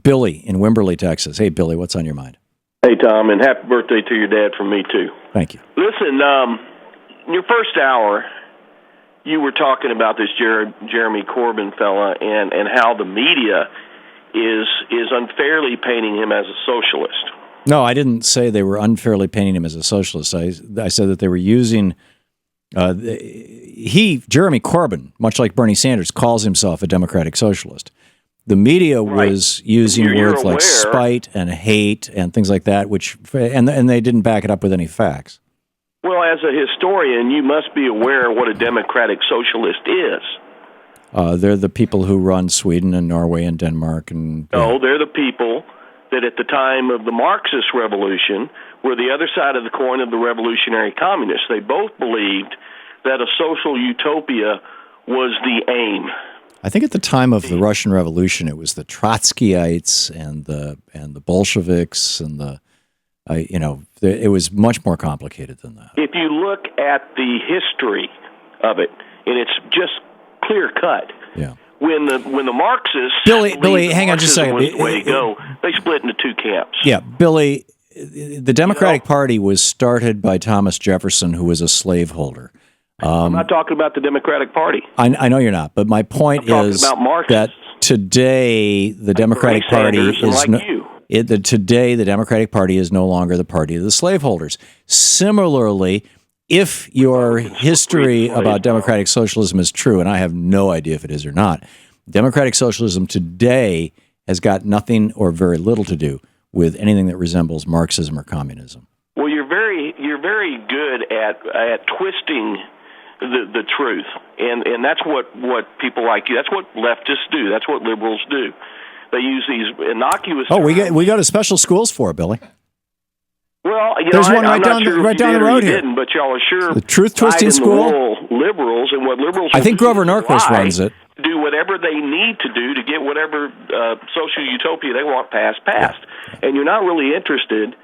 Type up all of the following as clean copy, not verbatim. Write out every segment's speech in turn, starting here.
Billy in Wimberley, Texas. Hey, Billy, what's on your mind? Hey, Tom, and happy birthday to your dad from me, too. Thank you. Listen, in your first hour, you were talking about this Jeremy Corbyn fella and how the media is unfairly painting him as a socialist. No, I didn't say they were unfairly painting him as a socialist. I said that they were using... Jeremy Corbyn, much like Bernie Sanders, calls himself a democratic socialist. The media was using words like spite and hate and things like that, and they didn't back it up with any facts. Well, as a historian, you must be aware of what a democratic socialist is. They're the people who run Sweden and Norway and Denmark. No, they're the people that at the time of the Marxist revolution were the other side of the coin of the revolutionary communists. They both believed that a social utopia was the aim. I think at the time of the Russian Revolution, it was the Trotskyites and the Bolsheviks and it was much more complicated than that. If you look at the history of it, and it's just clear cut. Yeah. When the Marxists, Billy, hang on just a second. Was the way to go, they split into two camps. Yeah, Billy, the Democratic Party was started by Thomas Jefferson, who was a slaveholder. I'm not talking about the Democratic Party. I know you're not, but my point is that today the Democratic Party the Democratic Party is no longer the party of the slaveholders. Similarly, if your history about democratic socialism is true, and I have no idea if it is or not, democratic socialism today has got nothing or very little to do with anything that resembles Marxism or communism. Well, you're very good at twisting the truth, and that's what people like you. That's what leftists do. That's what liberals do. They use these innocuous. Oh, we go to special schools for it, Billy. Well, there's one right down the road here. But y'all are sure the truth twisting school. Liberals and what liberals. I think Grover Norquist runs it. Do whatever they need to do to get whatever social utopia they want passed. Yeah. And you're not really interested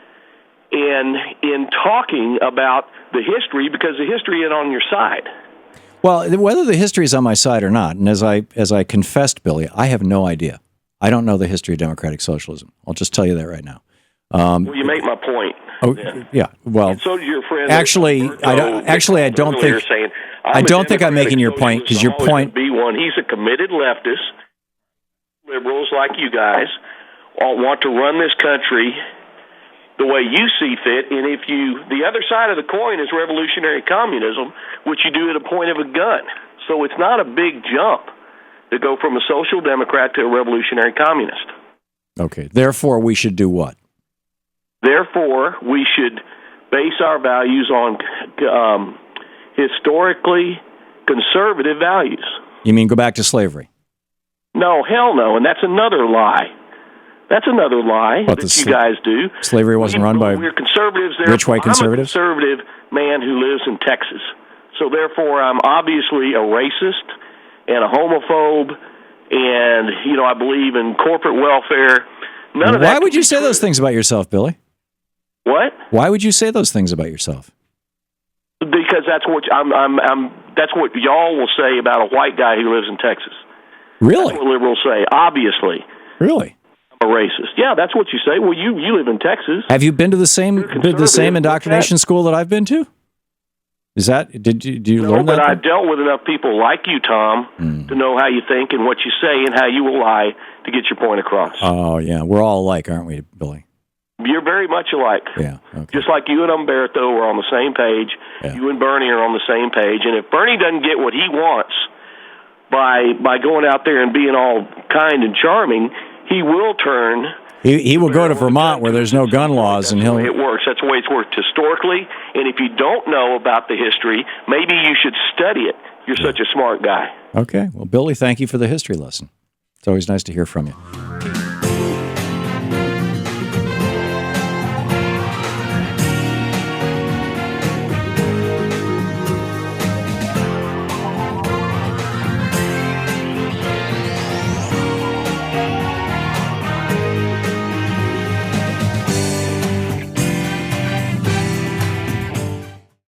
in talking about the history because the history is on your side. Well, whether the history is on my side or not, and as I confessed, Billy, I have no idea. I don't know the history of democratic socialism. I'll just tell you that right now. Well, you make my point. Oh, yeah. Well, and so did your friend. Actually, I don't think I'm making your point because your point. He's a committed leftist. Liberals like you guys all want to run this country the way you see fit, and the other side of the coin is revolutionary communism, which you do at a point of a gun. So it's not a big jump to go from a social democrat to a revolutionary communist. Okay. Therefore, we should do what? Therefore, we should base our values on historically conservative values. You mean go back to slavery? No, hell no, and that's another lie. That's another lie that you guys do. Slavery wasn't run by we're conservatives. Rich white conservatives? I'm a conservative man who lives in Texas. So therefore, I'm obviously a racist and a homophobe, and I believe in corporate welfare. None of that. Why would you say those things about yourself, Billy? What? Why would you say those things about yourself? Because that's what that's what y'all will say about a white guy who lives in Texas. Really? That's what liberals say. Obviously. Really? I'm a racist. Yeah, that's what you say. Well, you live in Texas. Have you been to the same indoctrination school that I've been to? Did you learn that? But I've dealt with enough people like you, Tom, to know how you think and what you say and how you will lie to get your point across. Oh, yeah. We're all alike, aren't we, Billy? You're very much alike. Yeah. Okay. Just like you and Umberto are on the same page. Yeah. You and Bernie are on the same page. And if Bernie doesn't get what he wants by going out there and being all kind and charming, he will turn. He will go to Vermont where there's no gun laws, and That's the way it works. That's the way it's worked historically. And if you don't know about the history, maybe you should study it. You're such a smart guy. Okay. Well, Billy, thank you for the history lesson. It's always nice to hear from you.